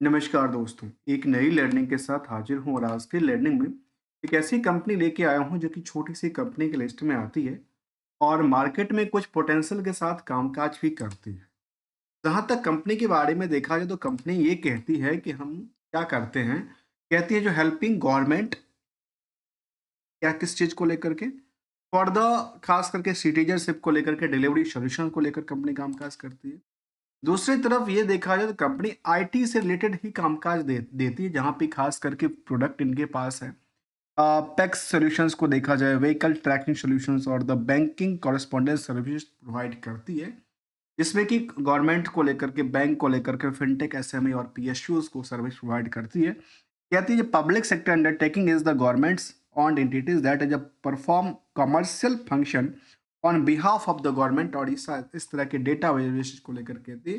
नमस्कार दोस्तों, एक नई लर्निंग के साथ हाजिर हूँ और आज की लर्निंग में एक ऐसी कंपनी लेके आया हूँ जो कि छोटी सी कंपनी की लिस्ट में आती है और मार्केट में कुछ पोटेंशियल के साथ कामकाज भी करती है। जहाँ तक कंपनी के बारे में देखा जाए तो कंपनी ये कहती है कि हम क्या करते हैं, कहती है जो हेल्पिंग गवर्नमेंट क्या किस चीज़ को लेकर के फॉर द खास करके सिटीजनशिप को लेकर के डिलीवरी सोल्यूशन को लेकर कंपनी कामकाज करती है। दूसरी तरफ ये देखा जाए तो कंपनी आईटी से रिलेटेड ही कामकाज देती है जहाँ पे खास करके प्रोडक्ट इनके पास है। पैक्स सॉल्यूशंस को देखा जाए, व्हीकल ट्रैकिंग सॉल्यूशंस और the banking correspondence service provide करती है, जिसमें कि गवर्नमेंट को लेकर के, बैंक को लेकर के, फिनटेक, एसएमई और पीएसयूज को सर्विस प्रोवाइड करती है। कहती है public sector undertaking is the governments on entities that is a perform commercial function on behalf of the government, और इस तरह के डेटाबेस को लेकर कहती है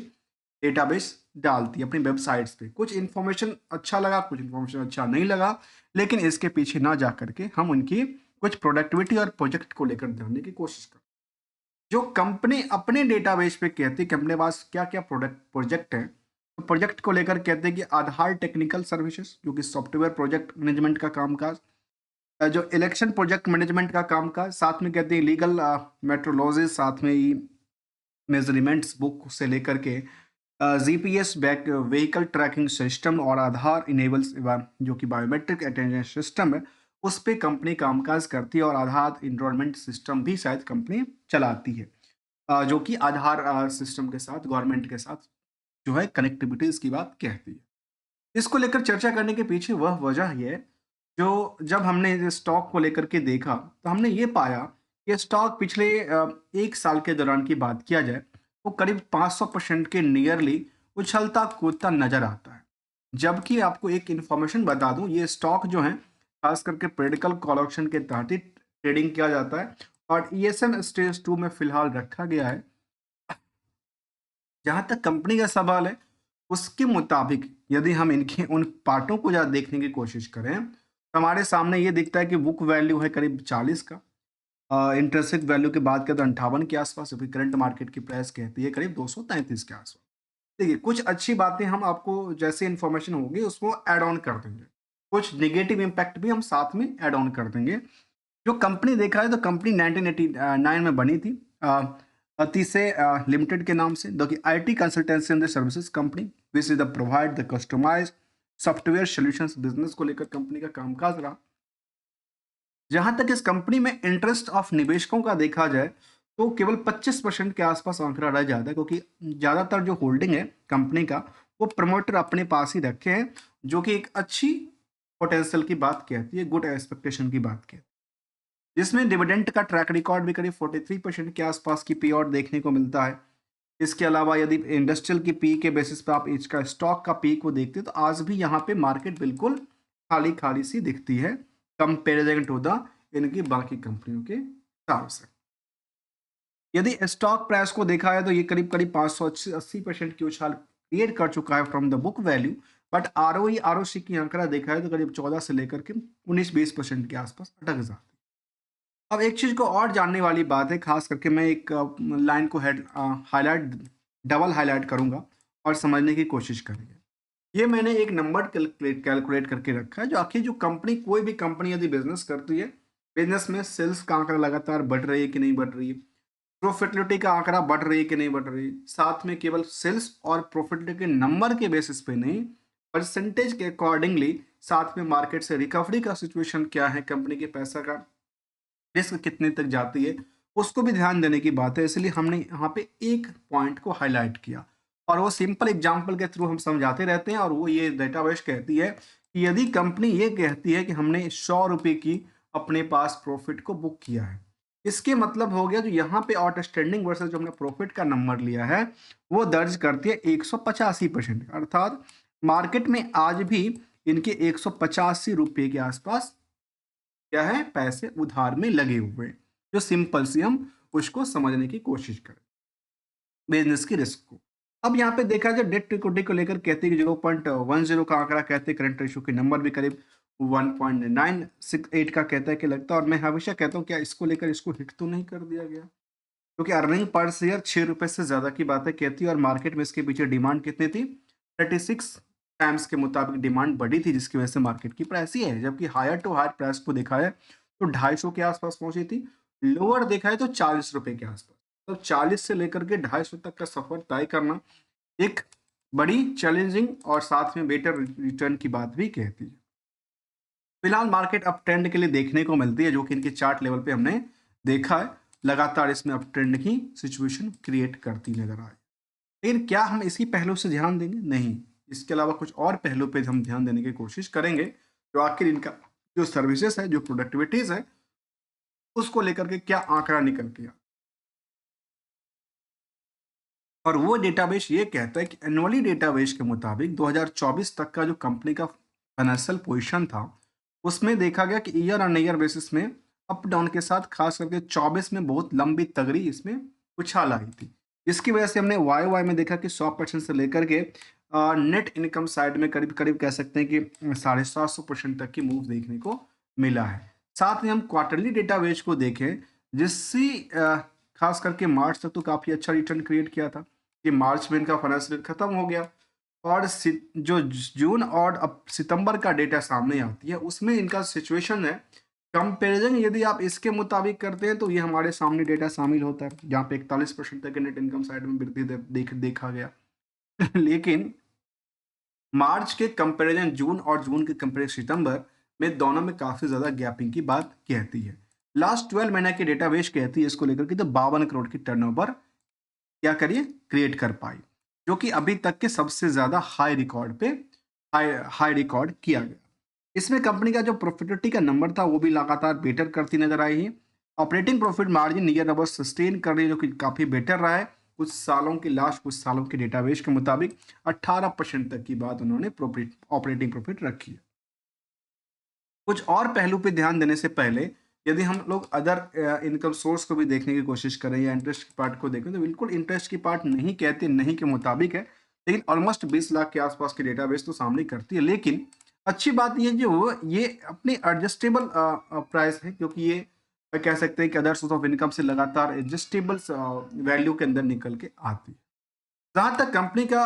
डेटाबेस डालती है अपनी वेबसाइट्स पे। कुछ इन्फॉर्मेशन अच्छा लगा, कुछ इन्फॉर्मेशन अच्छा नहीं लगा, लेकिन इसके पीछे ना जा करके हम उनकी कुछ प्रोडक्टिविटी और प्रोजेक्ट को लेकर जानने की कोशिश करें। जो कंपनी अपने डेटाबेस पे कहती है कि अपने पास क्या क्या प्रोडक्ट प्रोजेक्ट हैं, तो प्रोजेक्ट को लेकर कहते हैं कि आधार टेक्निकल सर्विसेज जो कि सॉफ्टवेयर प्रोजेक्ट मैनेजमेंट का कामकाज, जो इलेक्शन प्रोजेक्ट मैनेजमेंट का कामकाज, साथ में कहते हैं लीगल मेट्रोलॉजी, साथ में ही मेजरमेंट्स बुक से लेकर के GPS back vehicle tracking system और आधार इनेबल्स जो कि बायोमेट्रिक अटेंडेंस सिस्टम है, उस पे कंपनी कामकाज करती है और आधार इनरोलमेंट सिस्टम भी शायद कंपनी चलाती है, जो कि आधार सिस्टम के साथ गवर्नमेंट के साथ जो है कनेक्टिविटी इसकी बात कहती है। इसको लेकर चर्चा करने के पीछे वह वजह ये है, जो जब हमने इस स्टॉक को लेकर के देखा, तो हमने ये पाया कि स्टॉक पिछले 1 साल के दौरान की बात किया जाए, तो करीब 500% के नियरली उछलता-कूदता नज़र आता है। जबकि आपको एक इन्फॉर्मेशन बता दूँ, ये स्टॉक जो है, खास करके पॉलिटिकल कॉल ऑप्शन के तहत ही ट्रेडिंग किया जाता है और ईएसएम स्टेज 2 में फिलहाल रखा गया है। जहाँ तक कंपनी का सवाल है, उसके मुताबिक यदि हम इनके उन पार्टों को ज़रा देखने की कोशिश करें, तो हमारे सामने ये दिखता है कि बुक वैल्यू है करीब 40 का। इंट्रिंसिक वैल्यू की बात करें तो 58 के आसपास, अभी करंट मार्केट की प्राइस कहती है करीब 233 के आसपास। देखिए, कुछ अच्छी बातें हम आपको जैसे इन्फॉर्मेशन होगी उसको ऐड ऑन कर देंगे। कुछ नेगेटिव इम्पैक्ट भी हम साथ में ऐड ऑन कर देंगे। जो कंपनी देखा है तो कंपनी 1989 में बनी थी, अतिशय लिमिटेड के नाम से, जो कि IT consultancy and services company which is the provide the customized software solutions business को लेकर कंपनी का कामकाज रहा। जहां तक इस कंपनी में इंटरेस्ट ऑफ निवेशकों का देखा जाए, तो केवल 25% के आसपास आंकड़ा रह जाता है, क्योंकि ज़्यादातर जो होल्डिंग है कंपनी का, वो प्रमोटर अपने पास ही रखे हैं, जो कि एक अच्छी पोटेंशियल की बात कहती है, गुड एक्सपेक्टेशन की बात कहती है। जिसमें डिविडेंड का ट्रैक रिकॉर्ड भी करीब 43% के आसपास की पे आउट देखने को मिलता है। इसके अलावा यदि इंडस्ट्रियल की पी के बेसिस पे आप इसका स्टॉक का पी को देखते हैं, तो आज भी यहाँ पे मार्केट बिल्कुल खाली खाली सी दिखती है, कंपेरिजन टू द इनकी बाकी कंपनियों के हिसाब से। यदि स्टॉक प्राइस को देखा है तो ये करीब करीब 580% की उछाल क्रिएट कर चुका है from the book value, but ROC की आंकड़ा देखा है तो करीब 14 से लेकर के 19-20% के आसपास अटक जाती है। अब एक चीज़ को और जानने वाली बात है, खास करके मैं एक लाइन को हाईलाइट, डबल हाईलाइट करूंगा और समझने की कोशिश करेंगे। ये मैंने एक नंबर कैलकुलेट करके रखा है, जो आखिर जो कंपनी, कोई भी कंपनी यदि बिजनेस करती है, बिजनेस में सेल्स का आंकड़ा लगातार बढ़ रही है कि नहीं बढ़ रही है, प्रॉफिटेबिलिटी का आंकड़ा बढ़ रही है कि नहीं बढ़ रही है, साथ में केवल सेल्स और प्रॉफिटेबिलिटी के नंबर के बेसिस पे नहीं, परसेंटेज के अकॉर्डिंगली साथ में मार्केट से रिकवरी का सिचुएशन क्या है, कंपनी के पैसा का रिस्क कितने तक जाती है, उसको भी ध्यान देने की बात है। इसलिए हमने यहाँ पे एक पॉइंट को हाईलाइट किया और वो सिंपल एग्जांपल के थ्रू हम समझाते रहते हैं, और वो ये डेटाबेस कहती है कि यदि कंपनी ये कहती है कि हमने 100 रुपये की अपने पास प्रॉफिट को बुक किया है, इसके मतलब हो गया जो यहाँ पे आउटस्टैंडिंग वर्सेस जो हमने प्रॉफिट का नंबर लिया है, वो दर्ज करती है 185%, अर्थात मार्केट में आज भी इनके 185 रुपये के आसपास क्या है, पैसे उधार में लगे हुए हैं। जो सिंपल सी हम उसको समझने की कोशिश करें बिजनेस की रिस्क को। अब यहाँ पे देखा जाए डेट इक्विटी को लेकर कहते हैं कि 0.10 का आंकड़ा कहते हैं, करंट रेशियो के नंबर भी करीब 1.968 का कहता है कि लगता है, और मैं हमेशा कहता हूँ क्या इसको लेकर इसको हिट तो नहीं कर दिया गया, क्योंकि अर्निंग पर शेयर 6 रुपए से ज्यादा की बातें कहती है और मार्केट में इसके पीछे डिमांड कितनी थी, 36 टाइम्स के मुताबिक डिमांड बढ़ी थी, जिसकी वजह से मार्केट की प्राइस ही है। जबकि हायर टू हायर प्राइस को देखा है तो 250 के आसपास पहुंची थी, लोअर देखा है तो 40 रुपए के आसपास। तो 40 से लेकर के 250 तक का सफर तय करना एक बड़ी चैलेंजिंग और साथ में बेटर रिटर्न की बात भी कहती है। फिलहाल मार्केट अप ट्रेंड के लिए देखने को मिलती है, जो कि इनके चार्ट लेवल पे हमने देखा है, लगातार इसमें अप ट्रेंड की सिचुएशन क्रिएट करती नजर आ रही है। लेकिन क्या हम इसी पहलू से ध्यान देंगे? नहीं, इसके अलावा कुछ और पहलू पे हम ध्यान देने की कोशिश करेंगे, जो आखिर इनका जो सर्विसेज है, जो प्रोडक्टिविटीज है, उसको लेकर के क्या आंकड़ा निकल के और वो डेटाबेस ये कहता है कि एनुअली डेटाबेस के मुताबिक 2024 तक का जो कंपनी का फाइनेंशियल पोजीशन था, उसमें देखा गया कि ईयर ऑन ईयर बेसिस में अप डाउन के साथ खास करके 24 में बहुत लंबी तगड़ी इसमें उछाल आई थी। इसकी वजह से हमने वाई वाई में देखा कि 100% से लेकर के नेट इनकम साइड में करीब करीब कह सकते हैं कि 750% तक की मूव देखने को मिला है। साथ में हम क्वार्टरली डेटाबेस को देखें, जिससे खास करके मार्च तक तो काफ़ी अच्छा रिटर्न क्रिएट किया था कि मार्च में इनका फाइनेंशियल खत्म हो गया, और जो जून और अब सितंबर का डेटा सामने आती है, उसमें इनका सिचुएशन है कंपैरिजन यदि आप इसके मुताबिक करते हैं तो ये हमारे सामने डेटा शामिल होता है, जहाँ पे 41% तक नेट इनकम साइड में वृद्धि देखा गया। लेकिन मार्च के कंपैरिजन जून और जून के कंपैरिजन सितंबर में दोनों में काफी ज्यादा गैपिंग की बात कहती है। लास्ट 12 महीने की डेटाबेस कहती है इसको लेकर के तो 52 करोड़ की टर्नओवर क्या करिए क्रिएट कर पाई, जो कि अभी तक के सबसे ज्यादा हाई रिकॉर्ड पे हाई रिकॉर्ड किया गया। इसमें कंपनी का जो प्रॉफिटेबिलिटी का नंबर था वो भी लगातार बेटर करती नजर आई है। Operating profit margin near about sustain कर रही है, जो कि काफी बेटर रहा है। कुछ सालों के डेटाबेस के मुताबिक 18% तक की बात उन्होंने ऑपरेटिंग प्रॉफिट रखी है। कुछ और पहलू पे ध्यान देने से पहले यदि हम लोग अदर इनकम सोर्स को भी देखने की कोशिश करें या इंटरेस्ट की पार्ट को देखें, तो बिल्कुल इंटरेस्ट की पार्ट नहीं कहते, नहीं के मुताबिक है, लेकिन ऑलमोस्ट 20 लाख के आसपास की डेटाबेस तो सामने करती है। लेकिन अच्छी बात ये जो ये अपनी एडजस्टेबल प्राइस है, क्योंकि ये कह सकते हैं कि अदर सोर्स ऑफ इनकम से लगातार एडजस्टेबल वैल्यू के अंदर निकल के आती है। जहाँ तक कंपनी का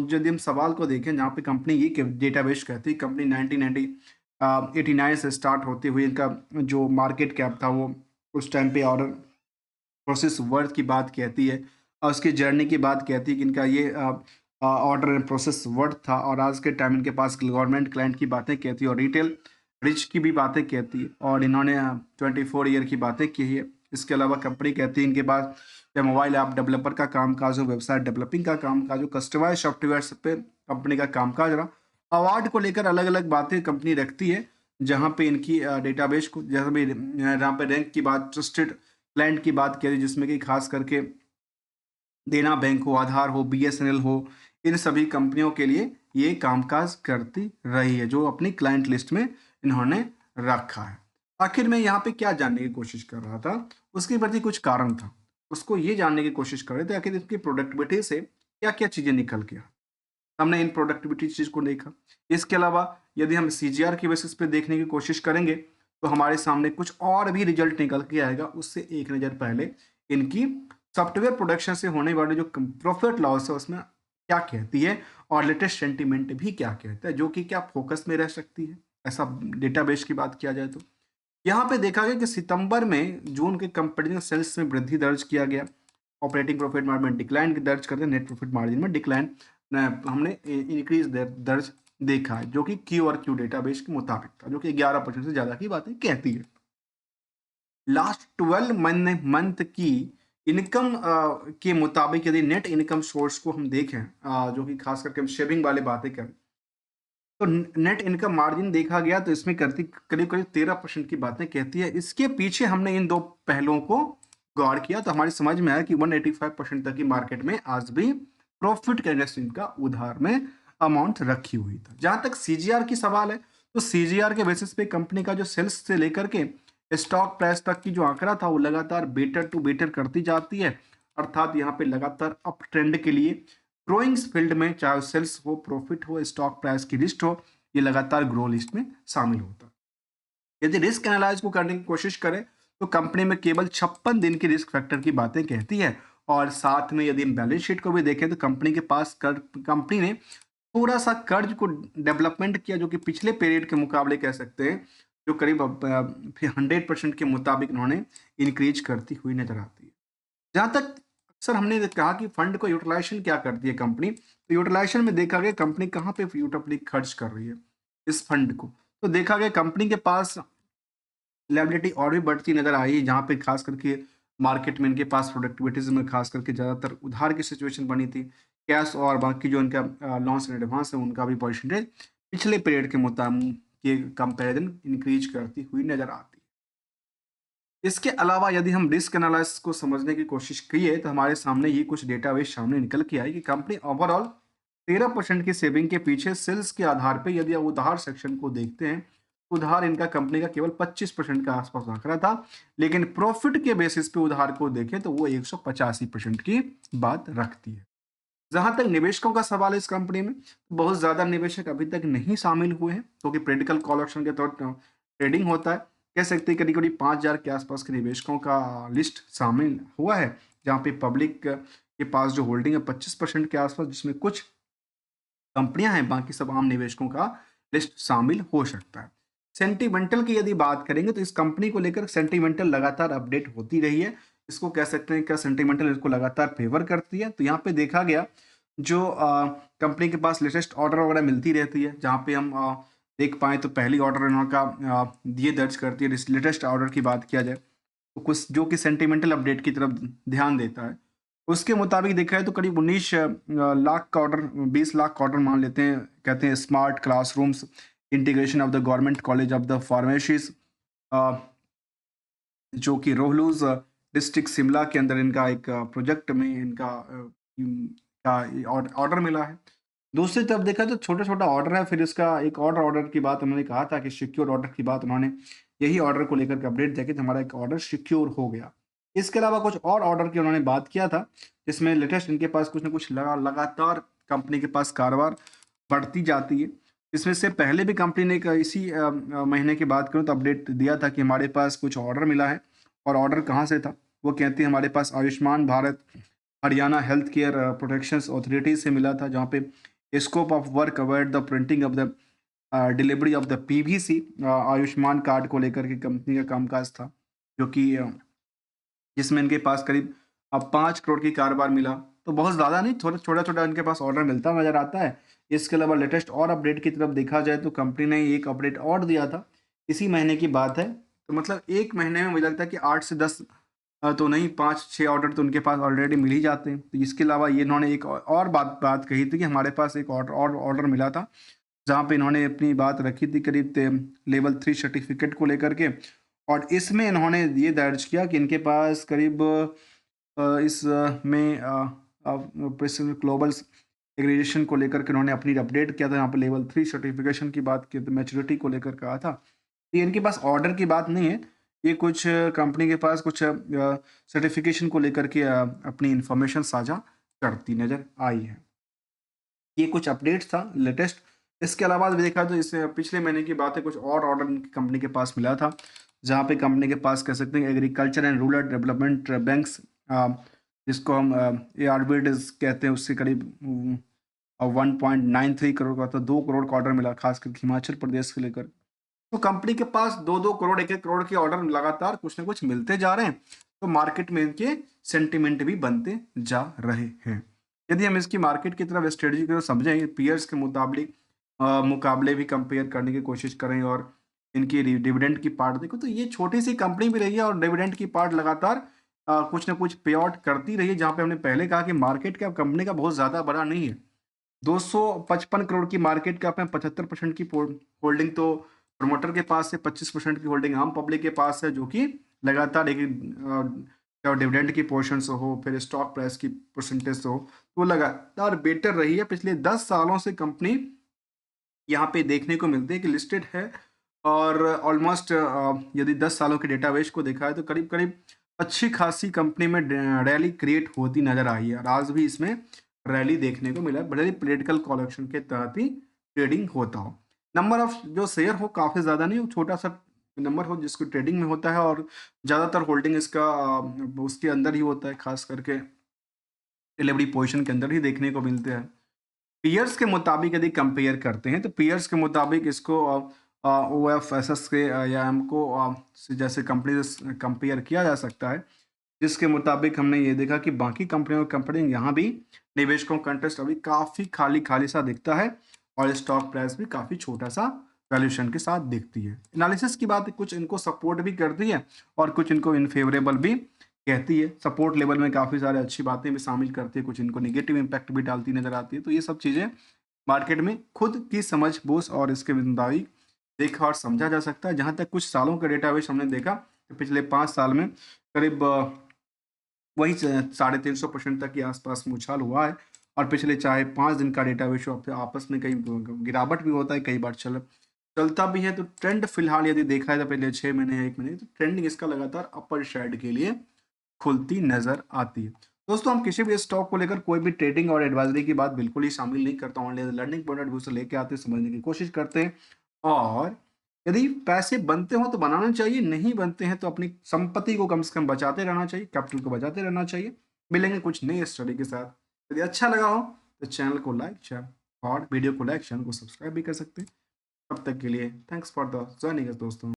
यदि हम सवाल को देखें, जहाँ पे कंपनी ये डेटाबेस कहती है कंपनी 1989 से स्टार्ट होते हुए इनका जो मार्केट कैप था वो उस टाइम पे ऑर्डर प्रोसेस वर्थ की बात कहती है, और उसकी जर्नी की बात कहती है कि इनका ये ऑर्डर एंड प्रोसेस वर्थ था, और आज के टाइम इनके पास गवर्नमेंट क्लाइंट की बातें कहती है और रिटेल रिच की भी बातें कहती है, और इन्होंने 24 ईयर की बातें की है। इसके अलावा कंपनी कहती है इनके पास या मोबाइल ऐप डेवलपर का कामकाज हो, वेबसाइट डेवलपिंग का कामकाज हो, कस्टमाइज सॉफ्टवेयर पे कंपनी का कामकाज रहा। अवार्ड को लेकर अलग अलग बातें कंपनी रखती है, जहाँ पे इनकी डेटाबेस को जैसे भी जहाँ पे रैंक की बात, ट्रस्टेड क्लाइंट की बात करें, जिसमें कि खास करके देना बैंक हो, आधार हो, बीएसएनएल हो, इन सभी कंपनियों के लिए ये कामकाज करती रही है, जो अपनी क्लाइंट लिस्ट में इन्होंने रखा है। आखिर में यहाँ पे क्या जानने की कोशिश कर रहा था, उसके प्रति कुछ कारण था, उसको ये जानने की कोशिश कर रहे थे आखिर इसकी प्रोडक्टिविटी से क्या क्या चीजें निकल के हमने इन प्रोडक्टिविटी चीज को देखा। इसके अलावा यदि हम सीजीआर की बेसिस पे देखने की कोशिश करेंगे तो हमारे सामने कुछ और भी रिजल्ट निकल के आएगा। उससे एक नज़र पहले इनकी सॉफ्टवेयर प्रोडक्शन से होने वाले जो प्रॉफिट लॉस है उसमें क्या कहती है, और लेटेस्ट सेंटीमेंट भी क्या कहता है, जो कि क्या फोकस में रह सकती है ऐसा डेटाबेस की बात किया जाए तो। यहाँ पे देखा गया कि सितंबर में जून के कंपैरिजन सेल्स में वृद्धि दर्ज किया गया, ऑपरेटिंग प्रॉफिट मार्जिन में डिक्लाइन दर्ज करते, नेट प्रॉफिट मार्जिन में डिक्लाइन हमने इंक्रीज दर्ज देखा है, जो कि क्यू और क्यू डेटाबेस के मुताबिक था, जो कि 11% से ज़्यादा की बातें कहती है। लास्ट 12 मंथ की इनकम के मुताबिक यदि नेट इनकम सोर्स को हम देखें, जो कि खास करके हम शेयरिंग वाले बातें करें, तो नेट इनकम मार्जिन देखा गया तो इसमें करती करीब करीब 13% की बातें कहती है। इसके पीछे हमने इन दो पहलुओं को गौर किया तो हमारी समझ में आया कि 185% तक की मार्केट में आज भी प्रॉफिट का इंडेक्स इनका उधार में अमाउंट रखी हुई था। जहां तक सीजीआर की सवाल है, तो सीजीआर के बेसिस पे कंपनी का जो सेल्स से लेकर के स्टॉक प्राइस तक की जो आंकड़ा था वो लगातार बेटर टू बेटर करती जाती है, अर्थात यहाँ पे लगातार अप ट्रेंड के लिए ग्रोइंग फील्ड में, चाहे सेल्स हो, प्रॉफिट हो, स्टॉक प्राइस की लिस्ट हो, ये लगातार ग्रो लिस्ट में शामिल होता है। यदि रिस्क एनालाइज को करने की कोशिश करें तो कंपनी में केवल 56 दिन की रिस्क फैक्टर की बातें कहती है, और साथ में यदि हम बैलेंस शीट को भी देखें तो कंपनी के पास कंपनी ने थोड़ा सा कर्ज को डेवलपमेंट किया, जो कि पिछले पीरियड के मुकाबले कह सकते हैं, जो करीब 100% के मुताबिक उन्होंने इंक्रीज करती हुई नजर आती है। जहाँ तक अक्सर हमने कहा कि फंड को यूटिलाइजेशन क्या करती है कंपनी, तो यूटिलाइजेशन में देखा गया कंपनी कहाँ पे यूटिलिटी खर्च कर रही है इस फंड को। तो देखा गया कंपनी के पास लायबिलिटी और भी बढ़ती नजर आई, जहाँ पे खास करके मार्केट में इनके पास प्रोडक्टिविटीज में खास करके ज़्यादातर उधार की सिचुएशन बनी थी। कैश और बाकी जो इनका लॉन्स इन एडवांस है उनका भी परसेंटेज पिछले पीरियड के मुताबिक के कंपैरिजन इंक्रीज करती हुई नजर आती है। इसके अलावा यदि हम रिस्क एनालिसिस को समझने की कोशिश किए तो हमारे सामने ये कुछ डेटाबेस सामने निकल के आई कि कंपनी ओवरऑल 13% की सेविंग के पीछे सेल्स के आधार पे यदि आप उधार सेक्शन को देखते हैं, उधार इनका कंपनी का केवल 25% के आसपास आंकड़ा था, लेकिन प्रॉफिट के बेसिस पे उधार को देखें तो वो 185% की बात रखती है। जहां तक निवेशकों का सवाल है इस कंपनी में, बहुत ज्यादा निवेशक अभी तक नहीं शामिल हुए हैं, क्योंकि क्रिटिकल कॉल ऑप्शन के तौर ट्रेडिंग होता है। कह सकते हैं करीब करीब 5,000 के आसपास के निवेशकों का लिस्ट शामिल हुआ है, जहाँ पे पब्लिक के पास जो होल्डिंग है 25% के आसपास, जिसमें कुछ कंपनियां हैं, बाकी सब आम निवेशकों का लिस्ट शामिल हो सकता है। सेंटिमेंटल की यदि बात करेंगे तो इस कंपनी को लेकर सेंटिमेंटल लगातार अपडेट होती रही है। इसको कह सकते हैं क्या सेंटिमेंटल इसको लगातार फेवर करती है। तो यहाँ पे देखा गया जो कंपनी के पास लेटेस्ट ऑर्डर वगैरह मिलती रहती है, जहाँ पे हम देख पाए तो पहली ऑर्डर इन्हों का ये दर्ज करती है। लेटेस्ट ऑर्डर की बात किया जाए तो कुछ जो कि सेंटिमेंटल अपडेट की तरफ ध्यान देता है, उसके मुताबिक देखा है तो करीब 19 लाख का ऑर्डर, 20 लाख का ऑर्डर मान लेते हैं। कहते हैं smart classrooms integration of the government college of the pharmacies, जो कि रोहलूज डिस्ट्रिक्ट शिमला के अंदर इनका एक प्रोजेक्ट में इनका ऑर्डर मिला है। दूसरी तरफ देखा तो छोटा छोटा ऑर्डर है। फिर इसका एक और ऑर्डर की बात उन्होंने कहा था कि सिक्योर ऑर्डर की बात, उन्होंने यही ऑर्डर को लेकर के अपडेट दिया कि हमारा एक ऑर्डर सिक्योर हो गया। इसके अलावा कुछ और ऑर्डर की उन्होंने बात किया था, जिसमें लेटेस्ट इनके पास कुछ ना कुछ लगातार कंपनी के पास कारोबार बढ़ती जाती है। इसमें से पहले भी कंपनी ने इसी महीने की बात करूँ तो अपडेट दिया था कि हमारे पास कुछ ऑर्डर मिला है। और ऑर्डर कहाँ से था, वो कहती है हमारे पास Ayushman Bharat Haryana health care protection authority से मिला था, जहाँ पे scope of work avoid the printing of the delivery of the PVC Ayushman card को लेकर के कंपनी का कामकाज था, जो कि जिसमें इनके पास करीब 5 करोड़ की कारोबार मिला। तो बहुत ज़्यादा नहीं, थोड़ा छोटा छोटा इनके पास ऑर्डर मिलता नजर आता है। इसके अलावा लेटेस्ट और अपडेट की तरफ देखा जाए तो कंपनी ने एक अपडेट और दिया था, इसी महीने की बात है। तो मतलब एक महीने में मुझे लगता है कि 8 से 10 तो नहीं, 5-6 ऑर्डर तो उनके पास ऑलरेडी मिल ही जाते हैं। तो इसके अलावा ये इन्होंने एक और बात बात कही थी कि हमारे पास एक ऑर्डर मिला था, जहाँ पे इन्होंने अपनी बात रखी थी करीब लेवल 3 सर्टिफिकेट को लेकर के। और इसमें इन्होंने ये दर्ज किया कि इनके पास करीब में ग्लोबल एग्रीगेशन को लेकर के उन्होंने अपनी अपडेट किया था। यहाँ पर लेवल 3 सर्टिफिकेशन की बात की तो मैच्योरिटी को लेकर कहा था। ये इनके पास ऑर्डर की बात नहीं है, ये कुछ कंपनी के पास कुछ सर्टिफिकेशन को लेकर के अपनी इंफॉर्मेशन साझा करती नजर आई है। ये कुछ अपडेट्स था लेटेस्ट। इसके अलावा भी देखा तो इस पिछले महीने की बात है, कुछ और ऑर्डर कंपनी के पास मिला था, जहाँ पे कंपनी के पास कह सकते हैं agriculture and rural development banks, जिसको हम ARBs कहते हैं, उससे करीब 1.93 करोड़ का, तो 2 करोड़ का ऑर्डर मिला खास करके हिमाचल प्रदेश से लेकर। तो कंपनी के पास 2-2 करोड़ 1-1 करोड़ के ऑर्डर लगातार कुछ ना कुछ मिलते जा रहे हैं। तो मार्केट में इनके सेंटिमेंट भी बनते जा रहे हैं। यदि हम इसकी मार्केट की तरफ स्ट्रेटजी को समझें, पीयर्स के मुताबिक मुकाबले भी कंपेयर करने की कोशिश करें और इनकी डिविडेंड की पार्ट देखो, तो ये छोटी सी कंपनी भी रही है और डिविडेंड की पार्ट लगातार कुछ ना कुछ पे आउट करती रही है। जहाँ पे हमने पहले कहा कि मार्केट कैप कंपनी का बहुत ज़्यादा बड़ा नहीं है, 255 करोड़ की मार्केट कैप में 75% की होल्डिंग तो प्रमोटर के पास है, 25% की होल्डिंग आम पब्लिक के पास है, जो कि लगातार एक डिविडेंड की पोर्शन से हो, फिर स्टॉक प्राइस की परसेंटेज से हो, तो वो लगातार बेटर रही है। पिछले 10 सालों से कंपनी यहाँ पे देखने को मिलती है कि लिस्टेड है और ऑलमोस्ट यदि 10 सालों के डेटाबेस को देखा है तो करीब करीब अच्छी खासी कंपनी में रैली क्रिएट होती नजर आई है। और आज भी इसमें रैली देखने को मिला है, भले ही पॉलिटिकल कॉलेक्शन के तहत ही ट्रेडिंग होता हो। नंबर ऑफ जो शेयर हो काफ़ी ज़्यादा नहीं हो, छोटा सा नंबर हो जिसको ट्रेडिंग में होता है, और ज़्यादातर होल्डिंग इसका उसके अंदर ही होता है, खास करके डिलीवरी पोजीशन के अंदर ही देखने को मिलते हैं। पीयर्स के मुताबिक यदि कंपेयर करते हैं तो पीयर्स के मुताबिक इसको OFSS के या हमको से जैसे कंपनी से कंपेयर किया जा सकता है, जिसके मुताबिक हमने ये देखा कि बाकी कंपनियों कंपनी यहाँ भी निवेशकों का इंटरेस्ट अभी काफ़ी खाली सा दिखता है और स्टॉक प्राइस भी काफ़ी छोटा सा वैल्यूएशन के साथ दिखती है। एनालिसिस की बात कुछ इनको सपोर्ट भी करती है और कुछ इनको इनफेवरेबल भी कहती है। सपोर्ट लेवल में काफ़ी सारे अच्छी बातें भी शामिल करती है, कुछ इनको नेगेटिव इम्पैक्ट भी डालती नजर आती है। तो ये सब चीज़ें मार्केट में खुद की समझ बूझ और इसके मुताबिक देखा और समझा जा सकता है। जहाँ तक कुछ सालों का डेटाबेस हमने देखा तो पिछले 5 साल में करीब वही 350% तक के आसपास में उछाल हुआ है और पिछले चाहे 5 दिन का डेटाबेस आपस में कई गिरावट भी होता है, कई बार चलता भी है। तो ट्रेंड फिलहाल यदि देखा जाए तो पहले 6 महीने या 1 महीने तो ट्रेंडिंग इसका लगातार अपर साइड के लिए खुलती नजर आती है। दोस्तों, हम किसी भी स्टॉक को लेकर कोई भी ट्रेडिंग और एडवाइजरी की बात बिल्कुल ही शामिल नहीं करता, online learning point of view से लेके आते हैं, समझने की कोशिश करते हैं। और यदि पैसे बनते हो तो बनाना चाहिए, नहीं बनते हैं तो अपनी संपत्ति को कम से कम बचाते रहना चाहिए, कैपिटल को बचाते रहना चाहिए। मिलेंगे कुछ नई स्टडी के साथ। यदि अच्छा लगा हो तो चैनल को लाइक शेयर और वीडियो को लाइक चैनल को सब्सक्राइब भी कर सकते हैं। तब तक के लिए थैंक्स फॉर द जर्निंग दोस्तों।